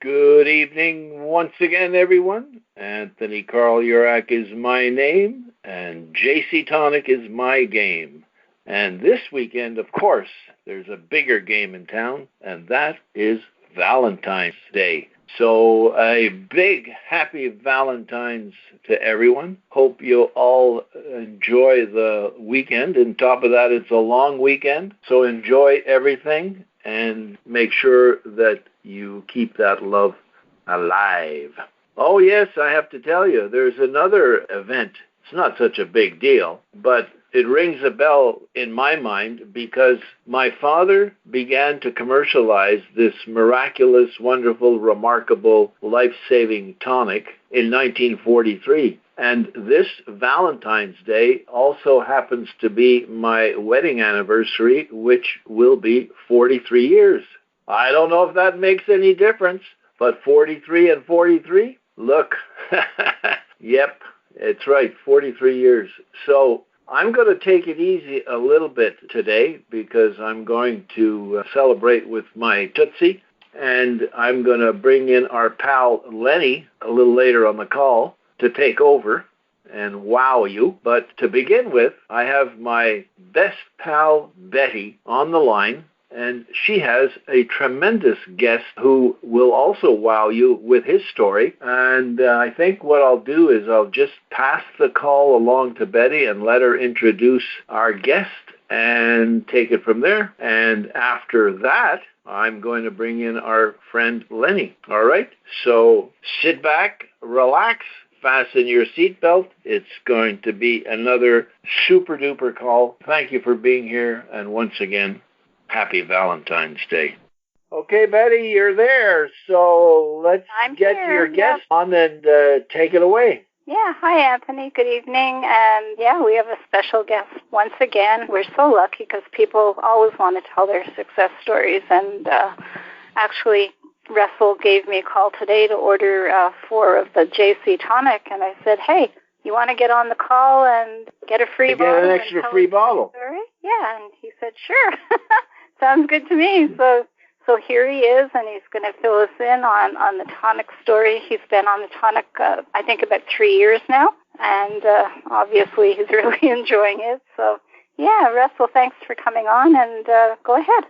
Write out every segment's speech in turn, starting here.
Good evening once again, everyone. Anthony Carl Urak is my name, and JC Tonic is my game. And this weekend, of course, there's a bigger game in town, and that is Valentine's Day. So a big happy Valentine's to everyone. Hope you all enjoy the weekend. And top of that, it's a long weekend. So enjoy everything and make sure that you keep that love alive. Oh, yes, I have to tell you, there's another event. It's not such a big deal, but it rings a bell in my mind because my father began to commercialize this miraculous, wonderful, remarkable, life-saving tonic in 1943. And this Valentine's Day also happens to be my wedding anniversary, which will be 43 years. I don't know if that makes any difference, but 43 and 43, look, yep, it's right, 43 years. So I'm going to take it easy a little bit today because I'm going to celebrate with my Tootsie, and I'm going to bring in our pal Lenny a little later on the call to take over and wow you. But to begin with, I have my best pal Betty on the line, and she has a tremendous guest who will also wow you with his story. And I think what I'll do is I'll just pass the call along to Betty and let her introduce our guest and take it from there. And after that, I'm going to bring in our friend Lenny. All right? So sit back, relax, fasten your seatbelt. It's going to be another super-duper call. Thank you for being here. And once again, happy Valentine's Day. Okay, Betty, you're there. So let's get your guest on and take it away. Yeah, hi, Anthony. Good evening. And yeah, we have a special guest once again. We're so lucky because people always want to tell their success stories. And actually, Russel gave me a call today to order 4 of the JC Tonic. And I said, hey, you want to get on the call and get a free bottle? Get an extra free bottle. Yeah, and he said, sure. Sounds good to me. So here he is, and he's going to fill us in on the tonic story. He's been on the tonic, I think, about 3 years now, and obviously he's really enjoying it. So, yeah, Russel, thanks for coming on, and go ahead.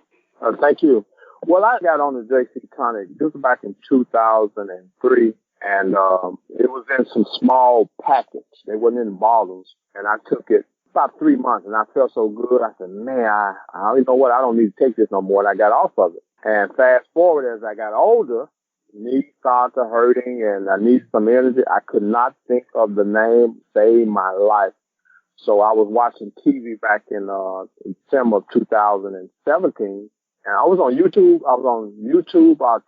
Thank you. Well, I got on the JC Tonic just back in 2003, and it was in some small packets. They wasn't in bottles, and I took it about 3 months, and I felt so good. I said, man, I don't know what, I don't need to take this no more, and I got off of it. And fast forward, as I got older, knees started hurting, and I needed some energy. I could not think of the name, saved my life. So I was watching TV back in December of 2017, and I was on YouTube.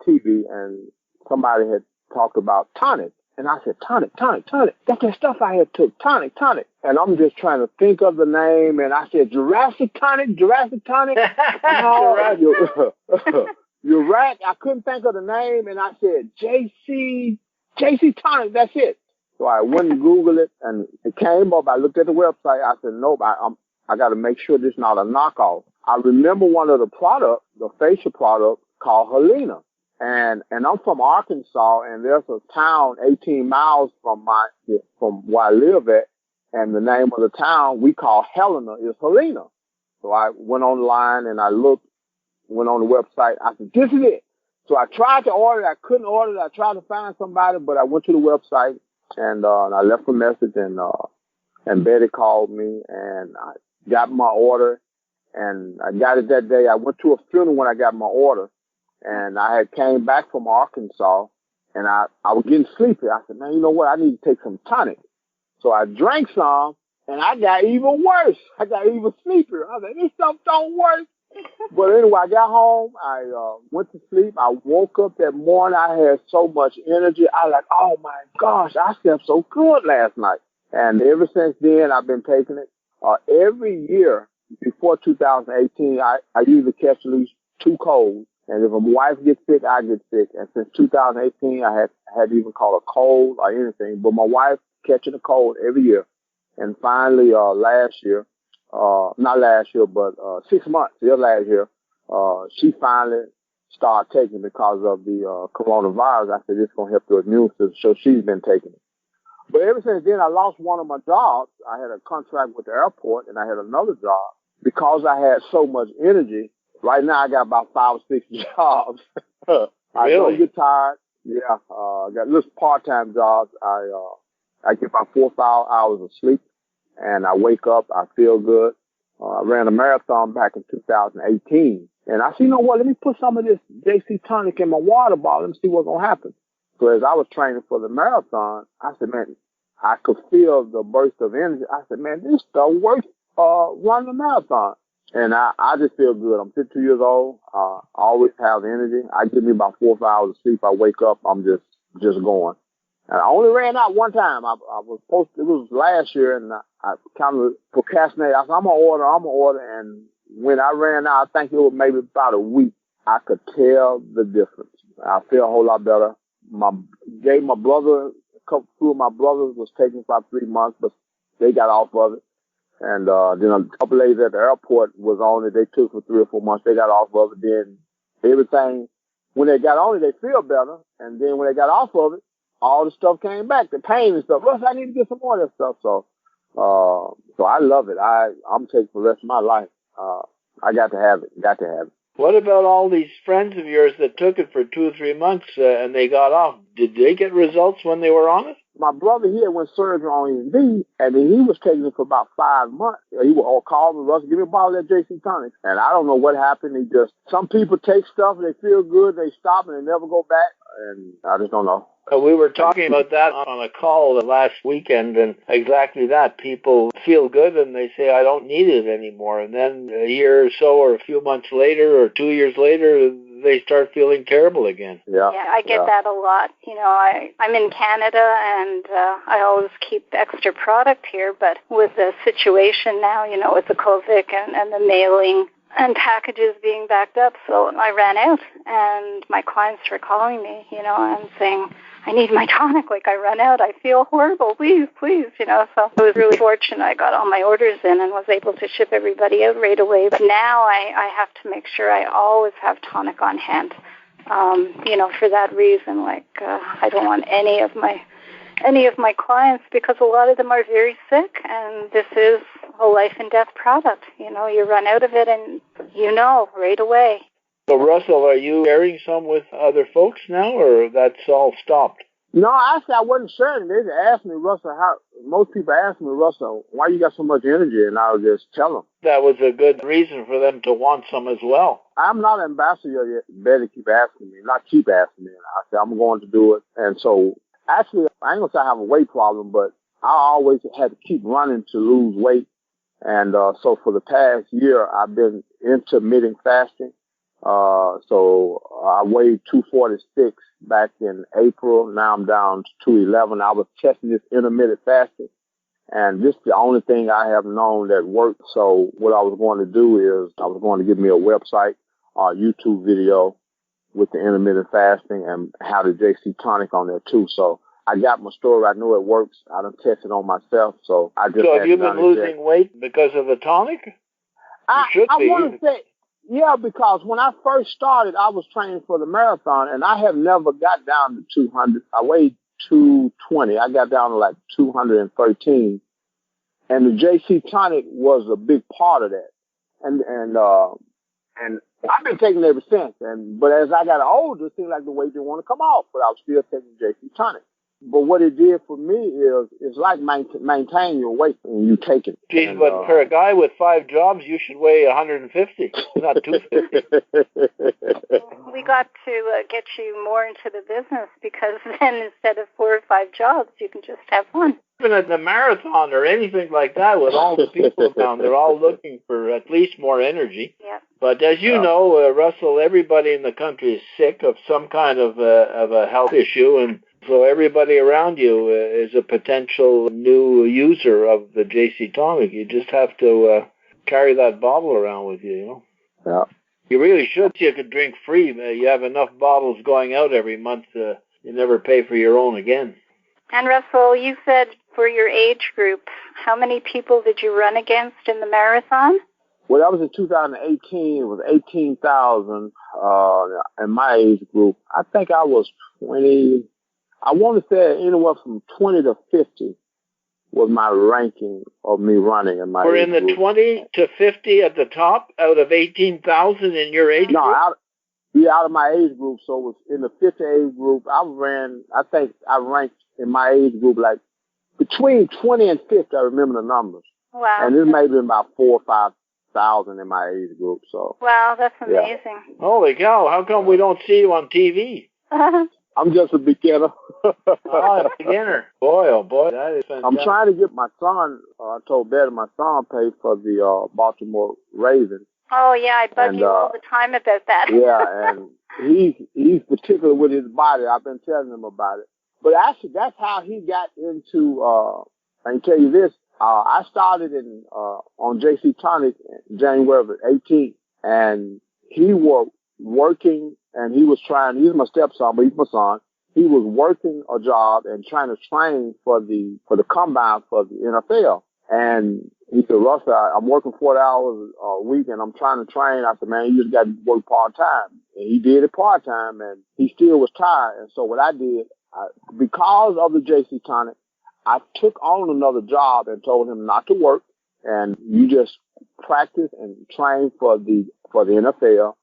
TV, and somebody had talked about tonic. And I said, tonic. That's that stuff I had took, tonic. And I'm just trying to think of the name. And I said, Jurassic Tonic. No, you're right. I couldn't think of the name. And I said, JC Tonic. That's it. So I went and Googled it, and it came up. I looked at the website. I said, nope, I got to make sure this is not a knockoff. I remember one of the products, the facial product, called Helena. And I'm from Arkansas, and there's a town 18 miles from where I live at, and the name of the town we call Helena is Helena. So I went online and I went on the website. I said, this is it. So I tried to order it. I couldn't order it. I tried to find somebody, but I went to the website and I left a message, and Betty called me, and I got my order, and I got it that day. I went to a funeral when I got my order. And I had came back from Arkansas, and I was getting sleepy. I said, man, you know what? I need to take some tonic. So I drank some, and I got even worse. I got even sleepier. I said, this stuff don't work. But anyway, I got home. I went to sleep. I woke up that morning. I had so much energy. I was like, oh, my gosh, I slept so good last night. And ever since then, I've been taking it. Every year before 2018, I usually catch at least 2 colds. And if my wife gets sick, I get sick. And since 2018, I had even caught a cold or anything. But my wife catching a cold every year. And finally, last year, not last year, but 6 months, last year, she finally started taking it because of the coronavirus. I said, this is going to help the immune system. So she's been taking it. But ever since then, I lost one of my jobs. I had a contract with the airport, and I had another job. Because I had so much energy, right now I got about 5 or 6 jobs. I don't get tired. Yeah, I got little part-time jobs. I get about 4 or 5 hours of sleep, and I wake up. I feel good. I ran a marathon back in 2018, and I said, you know what? Let me put some of this JC Tonic in my water bottle and see what's gonna happen. So as I was training for the marathon, I said, man, I could feel the burst of energy. I said, man, this stuff works. Running a marathon. And I just feel good. I'm 52 years old. I always have energy. I give me about 4 or 5 hours of sleep. I wake up, I'm just going. And I only ran out one time. I was supposed to, it was last year, and I kind of procrastinated. I said, I'm going to order. And when I ran out, I think it was maybe about a week, I could tell the difference. I feel a whole lot better. Gave my brother, two of my brothers was taking for about 3 months, but they got off of it. And then a couple ladies at the airport was on it. They took for 3 or 4 months. They got off of it. Then everything, when they got on it, they feel better. And then when they got off of it, all the stuff came back, the pain and stuff. Russell, I need to get some more of that stuff. So I love it. I'm taking for the rest of my life. I got to have it. What about all these friends of yours that took it for 2 or 3 months and they got off? Did they get results when they were on it? My brother here went surgery on ED, and then he was taking it for about 5 months. He would all call me, Russell, give me a bottle of that JC Tonic. And I don't know what happened. Some people take stuff, and they feel good, they stop, and they never go back. And I just don't know. We were talking about that on a call last weekend, and exactly that. People feel good, and they say, I don't need it anymore. And then a year or so, or a few months later, or 2 years later, they start feeling terrible again. Yeah, I get that a lot. You know, I'm in Canada, and I always keep extra product here, but with the situation now, you know, with the COVID and the mailing and packages being backed up, so I ran out, and my clients were calling me, you know, and saying, I need my tonic, like I run out, I feel horrible, please, you know. So I was really fortunate. I got all my orders in and was able to ship everybody out right away. But now I have to make sure I always have tonic on hand, you know, for that reason. Like I don't want any of my clients, because a lot of them are very sick, and this is a life and death product. You know, you run out of it and you know right away. So, Russell, are you sharing some with other folks now, or that's all stopped? No, actually, I wasn't sharing. They asked me, Russell, most people ask me, Russell, why you got so much energy? And I would just tell them. That was a good reason for them to want some as well. I'm not an ambassador yet. Better keep asking me. Not keep asking me. I said, I'm going to do it. And so, actually, I ain't going to say I have a weight problem, but I always had to keep running to lose weight. And so for the past year, I've been intermittent fasting. So I weighed 246 back in April. Now I'm down to 211. I was testing this intermittent fasting, and this is the only thing I have known that worked. So what I was going to do is I was going to give me a website, YouTube video with the intermittent fasting, and have the JC Tonic on there too. So I got my story. I know it works. I done tested on myself. So I just. So have you been losing weight because of the tonic? I want to say. Yeah, because when I first started, I was training for the marathon, and I have never got down to 200. I weighed 220. I got down to like 213. And the JC Tonic was a big part of that. And I've been taking it ever since. But as I got older, it seemed like the weight didn't want to come off, but I was still taking JC Tonic. But what it did for me is it's like maintain your weight when you take it. Geez, but for a guy with 5 jobs, you should weigh 150, not 250. We got to get you more into the business, because then instead of 4 or 5 jobs, you can just have one. Even at the marathon or anything like that, with all the people around, they're all looking for at least more energy. Yeah. But as you know, Russell, everybody in the country is sick of some kind of a health issue, and so everybody around you is a potential new user of the JC Tonic. You just have to carry that bottle around with you, you know? Yeah. You really should. You could drink free. You have enough bottles going out every month. You never pay for your own again. And Russell, you said for your age group, how many people did you run against in the marathon? Well, that was in 2018. It was 18,000 in my age group. I think I was 20. I want to say anywhere from 20 to 50 was my ranking of me running in my We're age in the group. 20 to 50 at the top out of 18,000 in your age group? Out of my age group. So it was in the 50 age group. I think I ranked in my age group like between 20 and 50. I remember the numbers. Wow. And this may have been about 4,000 or 5,000 in my age group. So. Wow, that's amazing. Yeah. Holy cow! How come we don't see you on TV? I'm just a beginner. A beginner. Boy, oh boy, that is fantastic. I'm trying to get my son. I told Betty my son paid for the Baltimore Ravens. Oh yeah, I bug you all the time about that. Yeah, and he's particular with his body. I've been telling him about it. But actually, that's how he got into. I can tell you this. I started on JC Tonic in January of 18, and he was working, and he was trying. He's my stepson, but he's my son. He was working a job and trying to train for the combine for the NFL. And he said, Russel, I'm working 40 hours a week and I'm trying to train. I said, man, you just got to work part-time. And he did it part-time and he still was tired. And so what I did, because of the JC Tonic, I took on another job and told him not to work and you just practice and train for the NFL.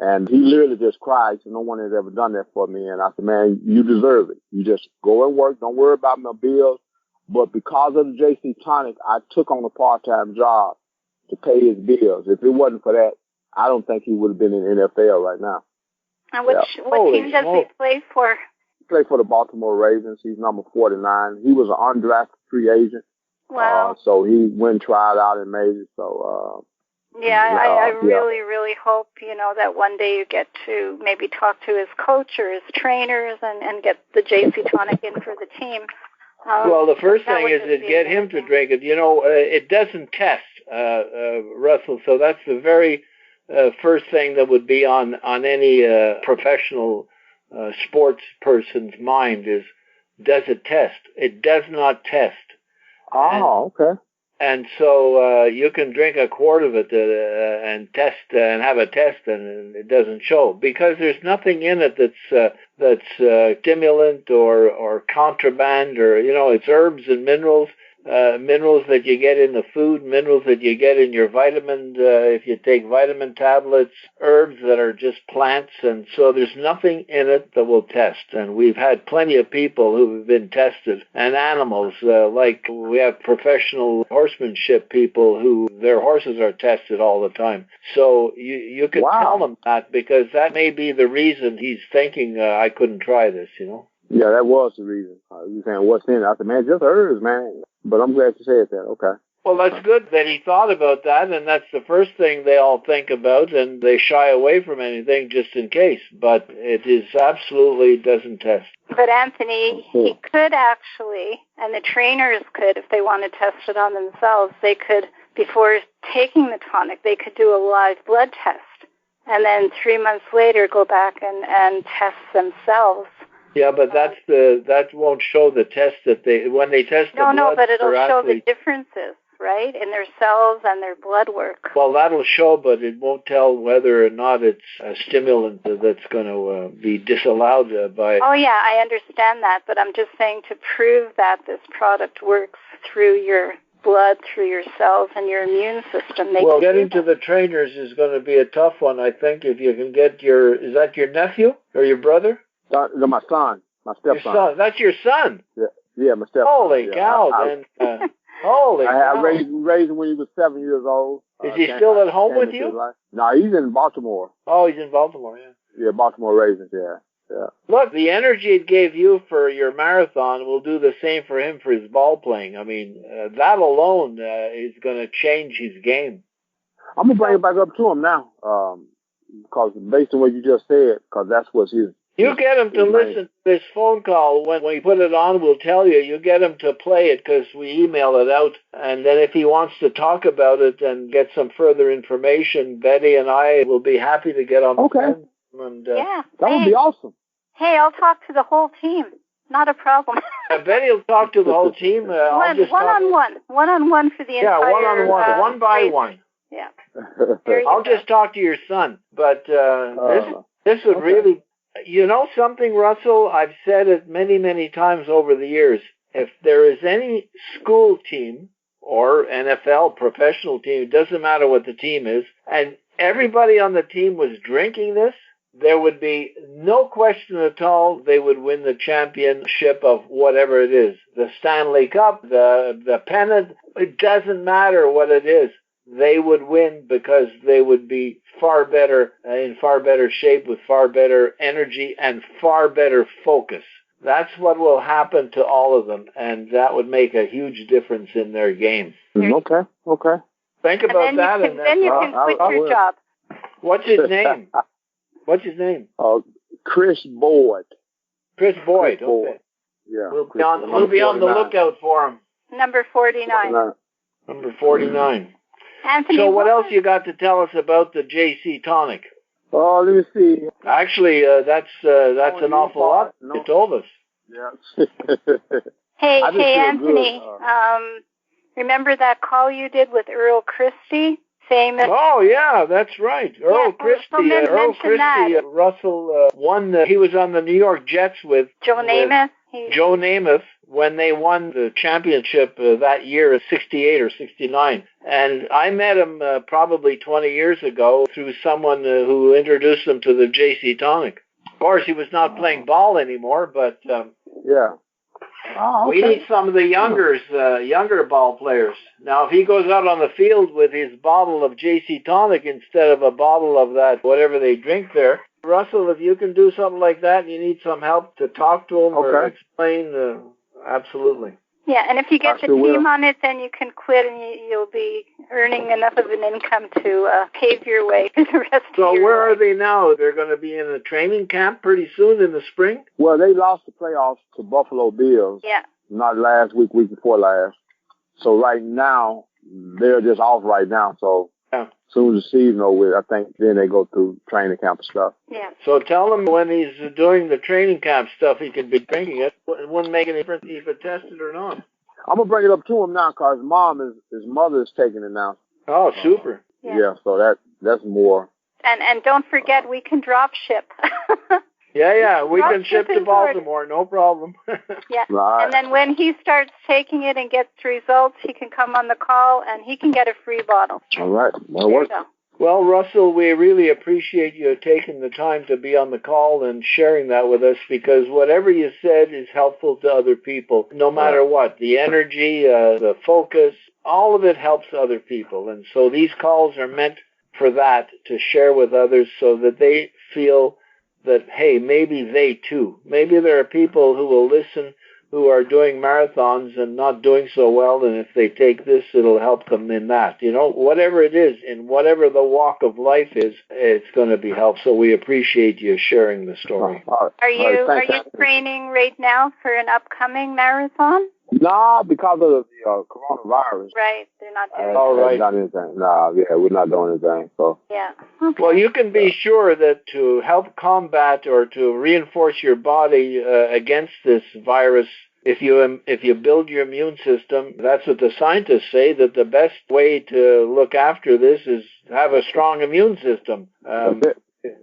And he literally just cried. So no one has ever done that for me. And I said, man, you deserve it. You just go and work. Don't worry about my bills. But because of the JC Tonic, I took on a part-time job to pay his bills. If it wasn't for that, I don't think he would have been in the NFL right now. And what team does he play for? He played for the Baltimore Ravens. He's number 49. He was an undrafted free agent. Wow. So he went and tried out and made it. So, I really, really hope, that one day you get to maybe talk to his coach or his trainers and get the JC Tonic in for the team. Well, the first thing is to get him to drink it. It doesn't test, Russell, so that's the very first thing that would be on any professional sports person's mind is, does it test? It does not test. Oh, okay. And so you can drink a quart of it and test and have a test, and it doesn't show because there's nothing in it that's stimulant or contraband or it's herbs and minerals that you get in the food, minerals that you get in your vitamin if you take vitamin tablets, herbs that are just plants, and so there's nothing in it that will test. And we've had plenty of people who have been tested, and animals like we have professional horsemanship people who their horses are tested all the time. So you can tell them that because that may be the reason he's thinking I couldn't try this, Yeah, that was the reason. You saying what's in it? I said, man, just herbs, man. But I'm glad you said that. Okay. Well, that's good that he thought about that, and that's the first thing they all think about, and they shy away from anything just in case. But it is absolutely doesn't test. But Anthony, he could actually, and the trainers could, if they want to test it on themselves, they could, before taking the tonic, they could do a live blood test, and then 3 months later go back and test themselves. Yeah, but that won't show the test that when they test the blood. No, but it'll show the differences, right, in their cells and their blood work. Well, that'll show, but it won't tell whether or not it's a stimulant that's going to be disallowed by. Oh yeah, I understand that, but I'm just saying to prove that this product works through your blood, through your cells and your immune system. Well, getting to the trainers is going to be a tough one, I think. If you can get is that your nephew or your brother? No, my son, my stepson. Your son. That's your son? Yeah, my stepson. Holy cow, then. Holy cow. I raised him when he was 7 years old. Is he still at home with you? No, he's in Baltimore. Oh, he's in Baltimore, yeah. Yeah, Baltimore Ravens, yeah. Look, the energy it gave you for your marathon will do the same for him for his ball playing. I mean, that alone is going to change his game. I'm going to bring it back up to him now, because based on what you just said, because that's what's his. You get him to listen to this phone call. When we put it on, we'll tell you. You get him to play it because we email it out. And then if he wants to talk about it and get some further information, Betty and I will be happy to get on the phone. And, yeah. That would be awesome. Hey, I'll talk to the whole team. Not a problem. Betty will talk to the whole team. One-on-one for the entire... Yeah, one-on-one, one by one. Yeah. I'll just talk to your son. But this would really, you know something, Russell? I've said it many, many times over the years. If there is any school team or NFL professional team, it doesn't matter what the team is, and everybody on the team was drinking this, there would be no question at all they would win the championship of whatever it is. The Stanley Cup, the pennant, it doesn't matter what it is. They would win because they would be far better, in far better shape, with far better energy and far better focus. That's what will happen to all of them, and that would make a huge difference in their game. Okay. Think about that. Then you can quit your job. What's his name? What's his name? Chris Boyd. Chris Boyd. Okay. Yeah. We'll be on the lookout for him. Number 49. Number 49. Anthony, so what else you got to tell us about the JC Tonic? Oh, let me see. Actually, that's an awful lot you told us. Yeah. Hey, Anthony. Remember that call you did with Earl Christie? Famous. Oh yeah, that's right. Earl Christie. Earl Christie. Russell won. He was on the New York Jets with Joe Namath. Joe Namath when they won the championship that year in '68 or '69, and I met him probably 20 years ago through someone who introduced him to the JC Tonic. Of course, he was not playing ball anymore, but yeah. Oh, okay. We need some of the younger ball players. Now, if he goes out on the field with his bottle of JC Tonic instead of a bottle of that, whatever they drink there, Russell, if you can do something like that and you need some help to talk to him or explain, absolutely. Yeah, and if you get the team on it, then you can quit and you'll be earning enough of an income to pave your way for the rest of your life. So where are they now? They're going to be in a training camp pretty soon in the spring? Well, they lost the playoffs to Buffalo Bills. Yeah. Not last week before last. So right now, they're just off right now. So as soon as the season over, I think then they go through training camp and stuff. Yeah. So tell him when he's doing the training camp stuff, he could be drinking it. It wouldn't make any difference if it tested or not. I'm going to bring it up to him now because his mother is taking it now. Oh, super. Yeah, so that's more. And don't forget, we can drop ship. Yeah, we can ship to Baltimore, no problem. Yeah, right. And then when he starts taking it and gets results, he can come on the call and he can get a free bottle. All right, that'll work. Well, Russell, we really appreciate you taking the time to be on the call and sharing that with us because whatever you said is helpful to other people, no matter what. The energy, the focus, all of it helps other people. And so these calls are meant for that, to share with others so that they feel that, hey, maybe they too. Maybe there are people who will listen who are doing marathons and not doing so well, and if they take this, it'll help them in that. You know, whatever it is, in whatever the walk of life is, it's going to be helped. So we appreciate you sharing the story. Are you training right now for an upcoming marathon? No, because of the coronavirus. Right, they're not doing not anything. No, we're not doing anything. So. Yeah. Okay. Well, you can be sure that to help combat or to reinforce your body against this virus, if you build your immune system, that's what the scientists say, that the best way to look after this is have a strong immune system.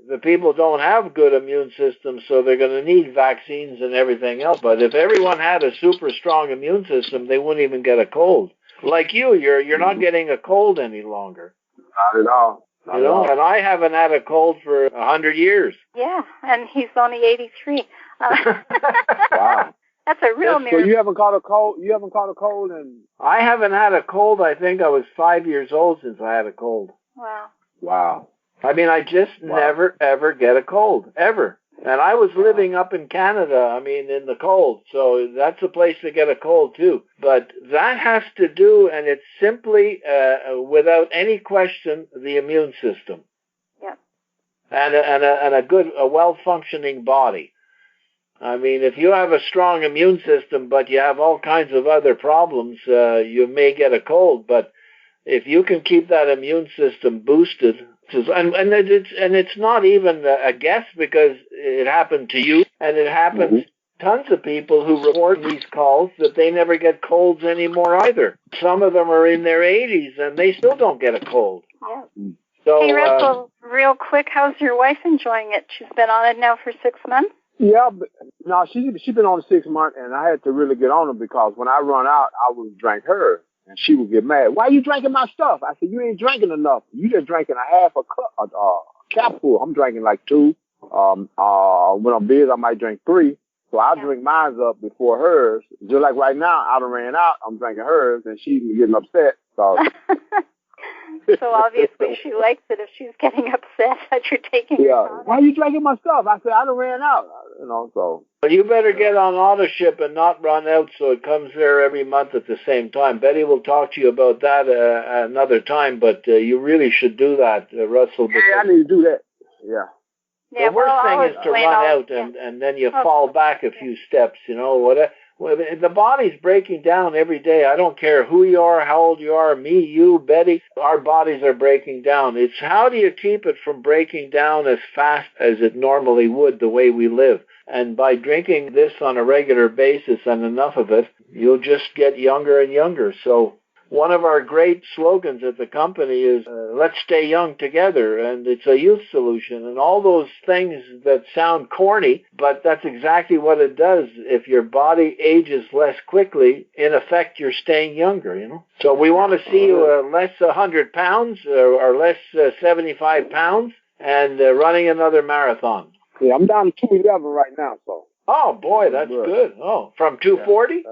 The people don't have good immune systems, so they're going to need vaccines and everything else. But if everyone had a super strong immune system, they wouldn't even get a cold. Like you're not getting a cold any longer. Not at all. You know, and I haven't had a cold for 100 years. Yeah, and he's only 83. Wow. That's a real miracle. So you haven't caught a cold? You haven't caught a cold? I haven't had a cold. I think I was 5 years old since I had a cold. Wow. I mean, I just never, ever get a cold, ever. And I was living up in Canada, in the cold. So that's a place to get a cold, too. But that has to do, and it's simply, without any question, the immune system. Yeah. And a well-functioning body. If you have a strong immune system, but you have all kinds of other problems, you may get a cold. But if you can keep that immune system boosted, and it's not even a guess because it happened to you, and it happens to tons of people who report these calls that they never get colds anymore either. Some of them are in their 80s and they still don't get a cold. So, hey, Russell, real quick, how's your wife enjoying it? She's been on it now for 6 months? Yeah, but no, she been on 6 months, and I had to really get on her because when I run out, I would drink her, and she would get mad. Why you drinking my stuff? I said, you ain't drinking enough. You just drinking a half a cup, capful. I'm drinking like 2. When I'm busy, I might drink 3. So I'll drink mine up before hers. Just like right now, I done ran out. I'm drinking hers, and she's getting upset. So. So obviously she likes it if she's getting upset that you're taking her tonic. Why are you drinking my stuff? I said, I done ran out, so. Well, you better get on auto ship and not run out so it comes there every month at the same time. Betty will talk to you about that another time, but you really should do that, Russell. Yeah, I need to do that. Yeah. Yeah, the worst thing is to run out and then you fall back a few steps, the body's breaking down every day. I don't care who you are, how old you are, me, you, Betty, our bodies are breaking down. It's how do you keep it from breaking down as fast as it normally would the way we live? And by drinking this on a regular basis and enough of it, you'll just get younger and younger. So one of our great slogans at the company is, let's stay young together, and it's a youth solution, and all those things that sound corny, but that's exactly what it does. If your body ages less quickly, in effect, you're staying younger, So we want to see you less 100 pounds or less 75 pounds and running another marathon. Yeah, I'm down to 211 right now, so. Oh, boy, that's good. Oh, from 240?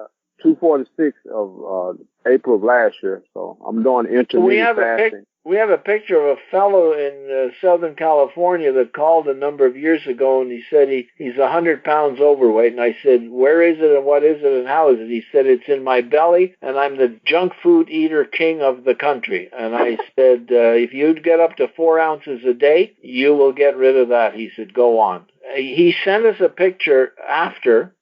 246 of April of last year, so I'm doing intermittent fasting. We have a picture of a fellow in Southern California that called a number of years ago, and he said he's 100 pounds overweight. And I said, where is it and what is it and how is it? He said, it's in my belly, and I'm the junk food eater king of the country. And I said, if you'd get up to 4 ounces a day, you will get rid of that. He said, go on. He sent us a picture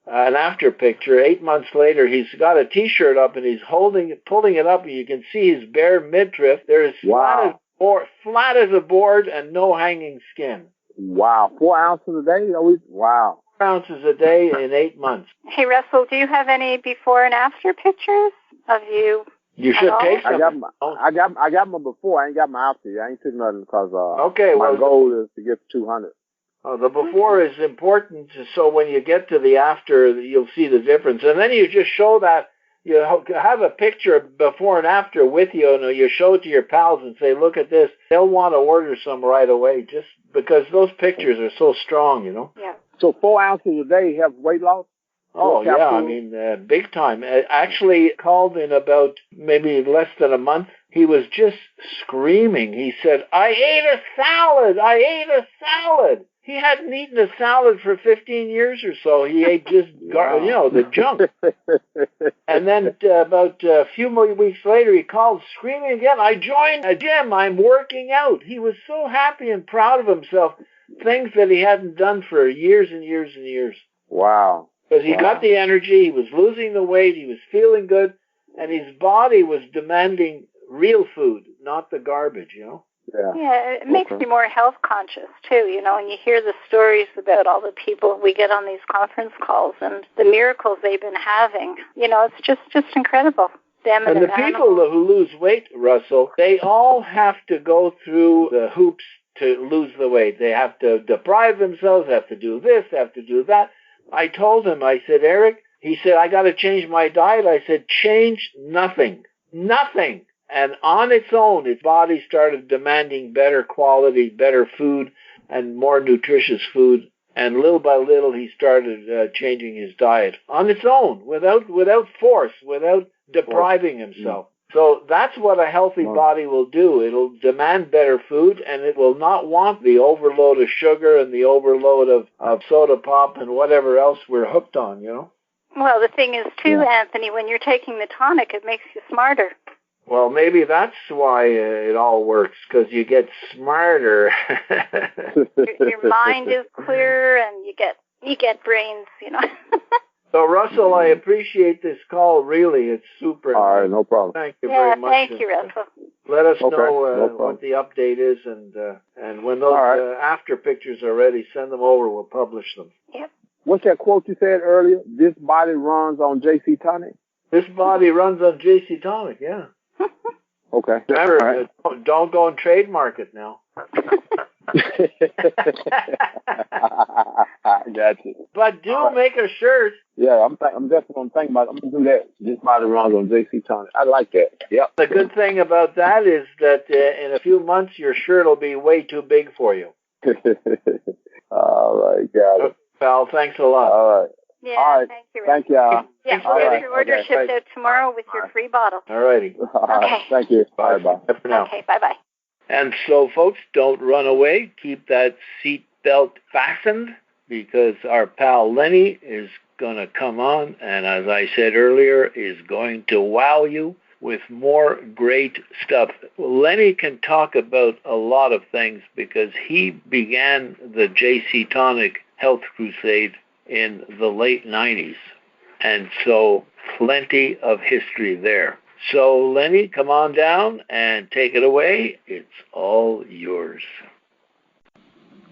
an after picture. 8 months later, he's got a T-shirt up and he's pulling it up, and you can see his bare midriff. There's flat as a board and no hanging skin. Wow, 4 ounces a day? Wow. 4 ounces a day in 8 months. Hey, Russell, do you have any before and after pictures of you? You should take some. I got my before. I ain't got my after. I ain't took nothing because my goal is to get to 200. The before is important, so when you get to the after, you'll see the difference. And then you just show that, you have a picture before and after with you, and you show it to your pals and say, look at this. They'll want to order some right away, just because those pictures are so strong, Yeah. So 4 ounces a day have weight loss? Oh, yeah, I mean, big time. Actually, called in about maybe less than a month. He was just screaming. He said, I ate a salad. He hadn't eaten a salad for 15 years or so. He ate just, the junk. And then about a few more weeks later, he called screaming again, I joined a gym. I'm working out. He was so happy and proud of himself, things that he hadn't done for years and years and years. Wow. Because he got the energy, he was losing the weight, he was feeling good, and his body was demanding real food, not the garbage, Yeah, it makes you more health conscious, too, and you hear the stories about all the people we get on these conference calls and the miracles they've been having. It's just incredible. Them and the people who lose weight, Russell, they all have to go through the hoops to lose the weight. They have to deprive themselves, have to do this, have to do that. I told him, I said, Eric, he said, I got to change my diet. I said, change nothing. Nothing. And on its own, its body started demanding better quality, better food, and more nutritious food. And little by little, he started changing his diet on its own, without force, without depriving himself. So that's what a healthy body will do. It'll demand better food, and it will not want the overload of sugar and the overload of soda pop and whatever else we're hooked on, Well, the thing is, too, Anthony, when you're taking the tonic, it makes you smarter. Well, maybe that's why it all works, because you get smarter. your mind is clearer, and you get brains, So, Russell, I appreciate this call. Really, it's super. All right, no problem. Thank you very much. Thank you, Russell. Let us know what the update is, and when those after pictures are ready, send them over. We'll publish them. Yep. What's that quote you said earlier? This body runs on JC Tonic? This body runs on JC Tonic, yeah. Okay. Remember, All right. don't go and trademark it now. I got you. But do Right. make a shirt. Yeah, I'm definitely gonna think about it. I'm gonna do that. Just buy the runs on JC Tonic. I like that. Yep. The good thing about that is that in a few months your shirt will be way too big for you. All right, got it. Pal, thanks a lot. All right. Yeah, All right. thank you. Thank y'all. Yeah, Thanks, we'll Betty. get your order Okay, shipped thanks. out tomorrow with your free bottle. All righty. All right. Okay. Thank you. Bye. Bye. Bye for now. Okay, bye-bye. And so, folks, don't run away. Keep that seat belt fastened because our pal Lenny is going to come on and, as I said earlier, is going to wow you with more great stuff. Lenny can talk about a lot of things because he began the JC Tonic Health Crusade in the late 90s. And so plenty of history there. So, Lenny, come on down and take it away. It's all yours.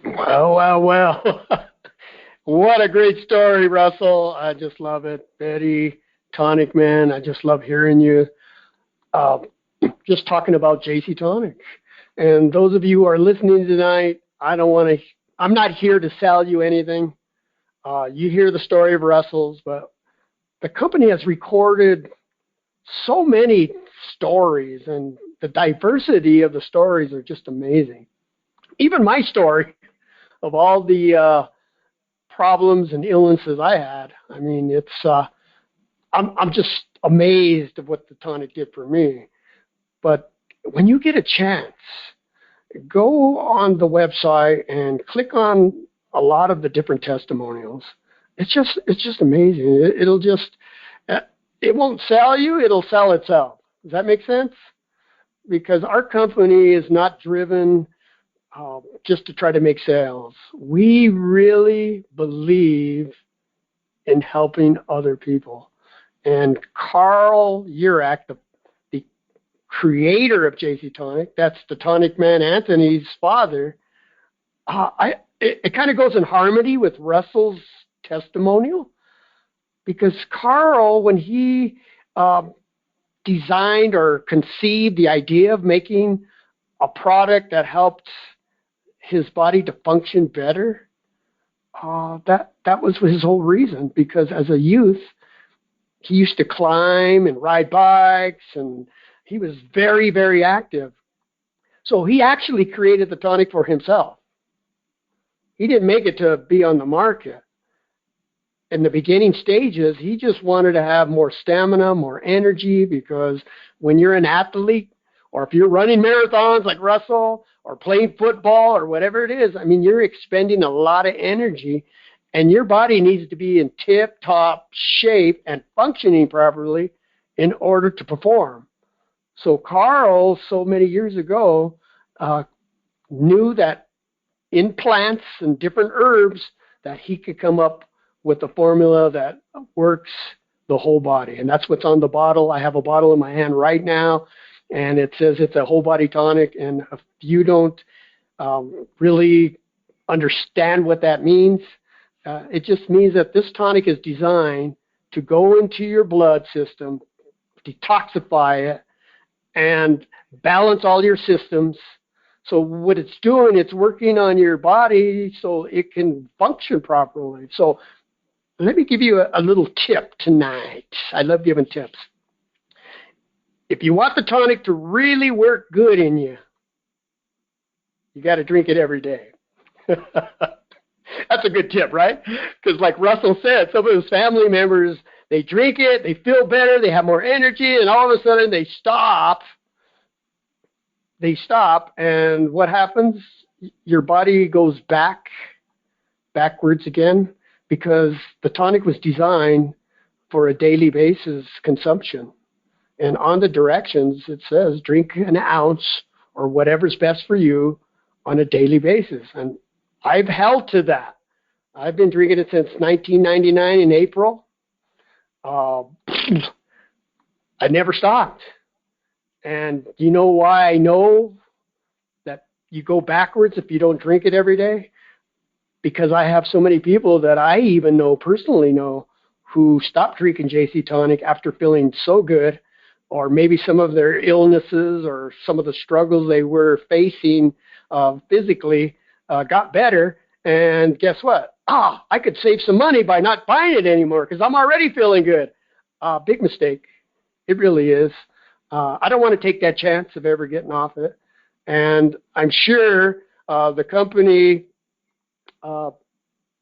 Well. What a great story, Russell. I just love it. Betty, Tonic Man, I just love hearing you just talking about JC Tonic. And those of you who are listening tonight, I'm not here to sell you anything. You hear the story of Russel's, but the company has recorded so many stories, and the diversity of the stories are just amazing. Even my story of all the problems and illnesses I had. I mean, it's I'm just amazed at what the tonic did for me. But when you get a chance, go on the website and click on a lot of the different testimonials. It's just amazing. It won't sell you, it'll sell itself. Does that make sense? Because our company is not driven just to try to make sales. We really believe in helping other people. And Carl Urach, the creator of JC Tonic, that's the Tonic Man Anthony's father, it kind of goes in harmony with Russell's testimonial, because Carl, when he designed or conceived the idea of making a product that helped his body to function better, that was his whole reason. Because as a youth, he used to climb and ride bikes, and he was very, very active. So he actually created the tonic for himself. He didn't make it to be on the market. In the beginning stages, he just wanted to have more stamina, more energy, because when you're an athlete, or if you're running marathons like Russell, or playing football, or whatever it is, I mean, you're expending a lot of energy, and your body needs to be in tip-top shape and functioning properly in order to perform. So Carl, so many years ago, knew that in plants and different herbs that he could come up with a formula that works the whole body. And that's what's on the bottle. I have a bottle in my hand right now, and it says it's a whole body tonic. And if you don't really understand what that means, it just means that this tonic is designed to go into your blood system, detoxify it, and balance all your systems. So what it's doing, it's working on your body so it can function properly. So let me give you a little tip tonight. I love giving tips. If you want the tonic to really work good in you, you got to drink it every day. That's a good tip, right? Because like Russell said, some of his family members, they drink it, they feel better, they have more energy, and all of a sudden they stop. And what happens? Your body goes backwards again, because the tonic was designed for a daily basis consumption. And on the directions, it says drink an ounce or whatever's best for you on a daily basis. And I've held to that. I've been drinking it since 1999 in April. I never stopped. And you know why I know that you go backwards if you don't drink it every day? Because I have so many people that I even personally know, who stopped drinking JC Tonic after feeling so good or maybe some of their illnesses or some of the struggles they were facing physically got better. And guess what? I could save some money by not buying it anymore because I'm already feeling good. Big mistake. It really is. I don't want to take that chance of ever getting off it. And I'm sure the company,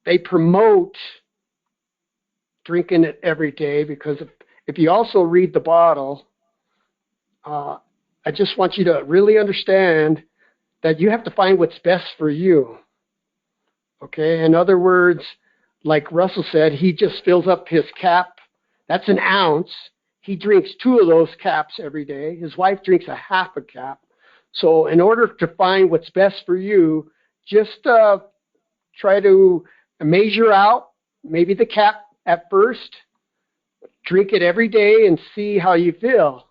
they promote drinking it every day because if you also read the bottle, I just want you to really understand that you have to find what's best for you. Okay? In other words, like Russell said, he just fills up his cap. That's an ounce. He drinks 2 of those caps every day. His wife drinks a half a cap. So in order to find what's best for you, just try to measure out maybe the cap at first, drink it every day and see how you feel.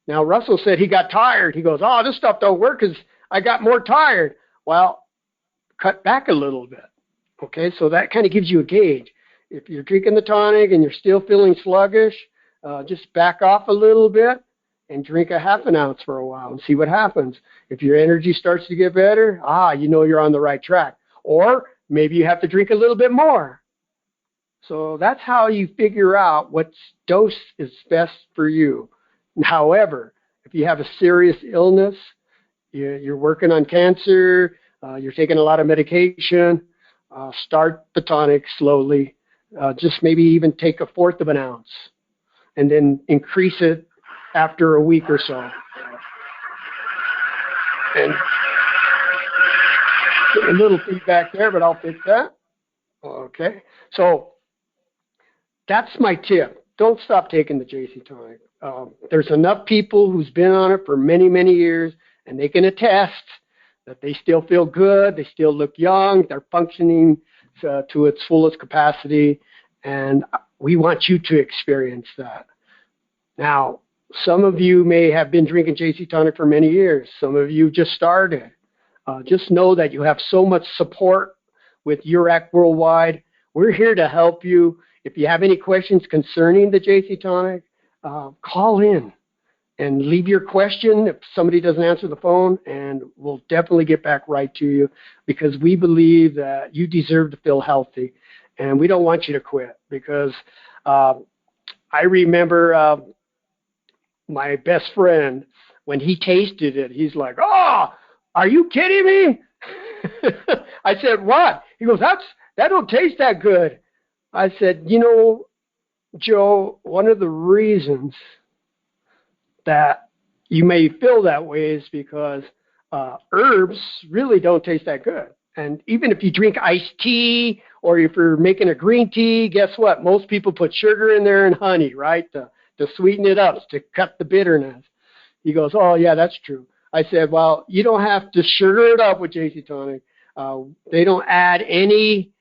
Now, Russell said he got tired. He goes, this stuff don't work because I got more tired. Well, cut back a little bit. Okay, so that kind of gives you a gauge. If you're drinking the tonic and you're still feeling sluggish, just back off a little bit and drink a half an ounce for a while and see what happens. If your energy starts to get better, you know you're on the right track. Or maybe you have to drink a little bit more. So that's how you figure out what dose is best for you. However, if you have a serious illness, you're working on cancer, you're taking a lot of medication, start the tonic slowly. Just maybe even take 1/4 of an ounce and then increase it after a week or so. And a little feedback there, but I'll fix that. Okay. So that's my tip. Don't stop taking the JC Tonic. There's enough people who's been on it for many, many years, and they can attest that they still feel good, they still look young, they're functioning to its fullest capacity, and we want you to experience that. Now, some of you may have been drinking JC Tonic for many years. Some of you just started. Just know that you have so much support with URAC Worldwide. We're here to help you. If you have any questions concerning the JC Tonic, call in and leave your question if somebody doesn't answer the phone, and we'll definitely get back right to you because we believe that you deserve to feel healthy, and we don't want you to quit because I remember my best friend, when he tasted it, he's like, are you kidding me? I said, what? He goes, that don't taste that good. I said, Joe, one of the reasons that you may feel that way is because herbs really don't taste that good. And even if you drink iced tea or if you're making a green tea, guess what? Most people put sugar in there and honey, right, to sweeten it up, to cut the bitterness. He goes, yeah, that's true. I said, well, you don't have to sugar it up with JC Tonic. They don't add any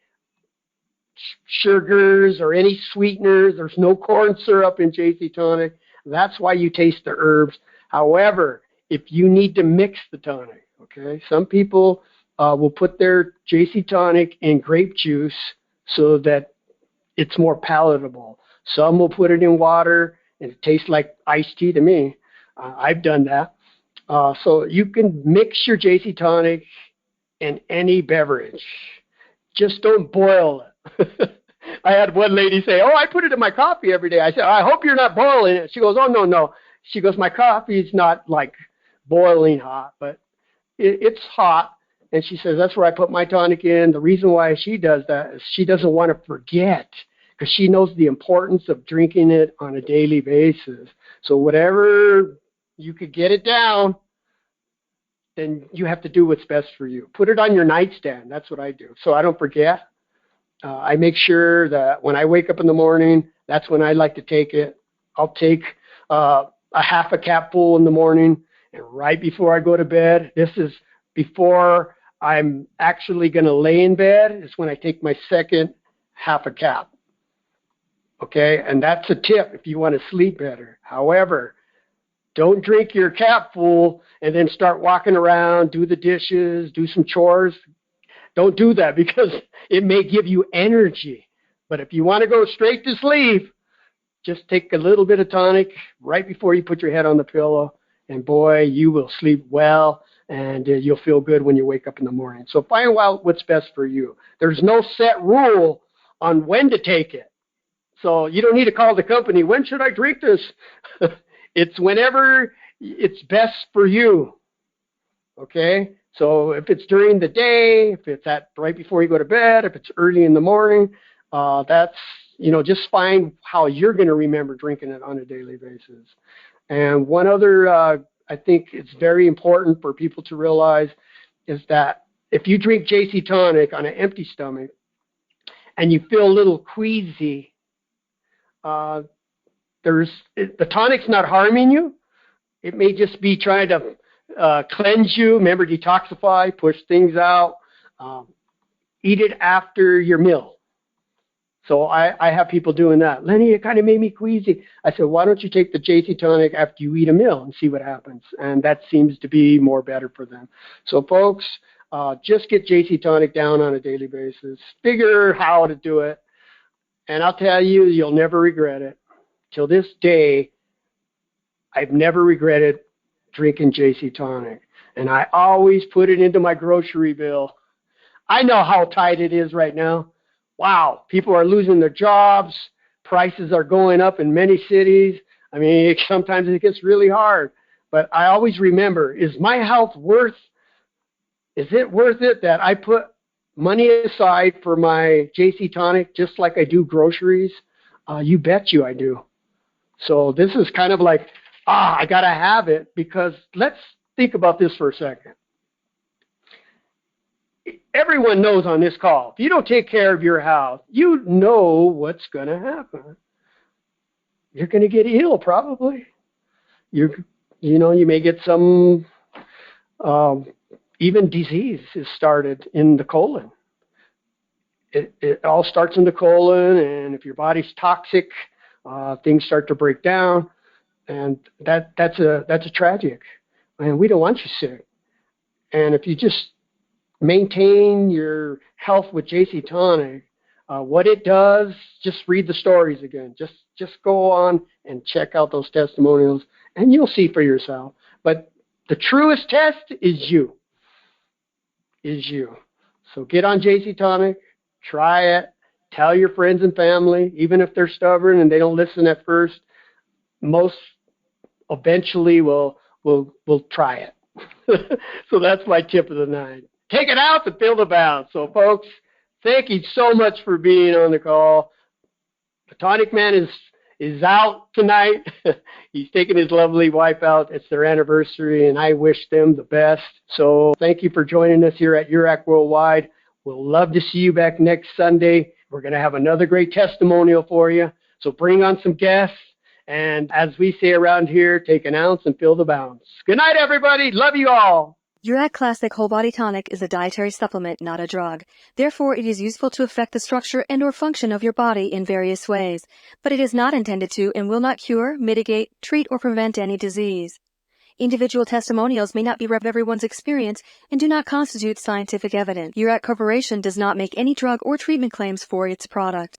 sugars or any sweeteners. There's no corn syrup in JC Tonic. That's why you taste the herbs. However, if you need to mix the tonic, okay, some people will put their JC Tonic in grape juice so that it's more palatable. Some will put it in water and it tastes like iced tea to me. I've done that. So you can mix your JC Tonic in any beverage. Just don't boil it. I had one lady say, I put it in my coffee every day. I said, I hope you're not boiling it. She goes, no. She goes, my coffee's not like boiling hot, but it's hot. And she says, that's where I put my tonic in. The reason why she does that is she doesn't want to forget because she knows the importance of drinking it on a daily basis. So whatever you could get it down, then you have to do what's best for you. Put it on your nightstand. That's what I do. So I don't forget. I make sure that when I wake up in the morning, that's when I like to take it. I'll take a half a cap full in the morning, and right before I go to bed, this is before I'm actually going to lay in bed, is when I take my second half a cap. Okay, and that's a tip if you want to sleep better. However, don't drink your cap full and then start walking around, do the dishes, do some chores. Don't do that because it may give you energy. But if you want to go straight to sleep, Just take a little bit of tonic right before you put your head on the pillow, and boy, you will sleep well, and you'll feel good when you wake up in the morning. So find out what's best for you. There's no set rule on when to take it. So you don't need to call the company, when should I drink this? It's whenever it's best for you. Okay? So if it's during the day, if it's right before you go to bed, if it's early in the morning, that's, just find how you're going to remember drinking it on a daily basis. And one other, I think it's very important for people to realize is that if you drink JC Tonic on an empty stomach and you feel a little queasy, the tonic's not harming you. It may just be trying to cleanse you, remember, detoxify, push things out. Eat it after your meal. So I have people doing that. Lenny, it kind of made me queasy. I said, why don't you take the JC Tonic after you eat a meal and see what happens? And that seems to be more better for them. So folks, just get JC Tonic down on a daily basis. Figure how to do it. And I'll tell you, you'll never regret it. Till this day, I've never regretted drinking JC Tonic. And I always put it into my grocery bill. I know how tight it is right now. Wow, people are losing their jobs. Prices are going up in many cities. I mean, sometimes it gets really hard. But I always remember, is my health worth it that I put money aside for my JC Tonic just like I do groceries? You bet you I do. So this is kind of like, I got to have it, because let's think about this for a second. Everyone knows on this call, if you don't take care of your health, you know what's going to happen. You're going to get ill, probably. You may get some, even disease is started in the colon. It all starts in the colon, and if your body's toxic, things start to break down, and that's a tragic. And we don't want you sick. And if you just maintain your health with JC Tonic, what it does, just read the stories again. Just go on and check out those testimonials, and you'll see for yourself. But the truest test is you. So get on JC Tonic, try it, tell your friends and family, even if they're stubborn and they don't listen at first. Most eventually will try it. So that's my tip of the night. Take it out to feel the bounce. So, folks, thank you so much for being on the call. The Tonic Man is out tonight. He's taking his lovely wife out. It's their anniversary, and I wish them the best. So thank you for joining us here at URAC Worldwide. We'll love to see you back next Sunday. We're going to have another great testimonial for you. So bring on some guests. And as we say around here, take an ounce and feel the bounce. Good night, everybody. Love you all. URAC Classic Whole Body Tonic is a dietary supplement, not a drug. Therefore, it is useful to affect the structure and/or function of your body in various ways, but it is not intended to and will not cure, mitigate, treat, or prevent any disease. Individual testimonials may not be everyone's experience and do not constitute scientific evidence. URAC Corporation does not make any drug or treatment claims for its product.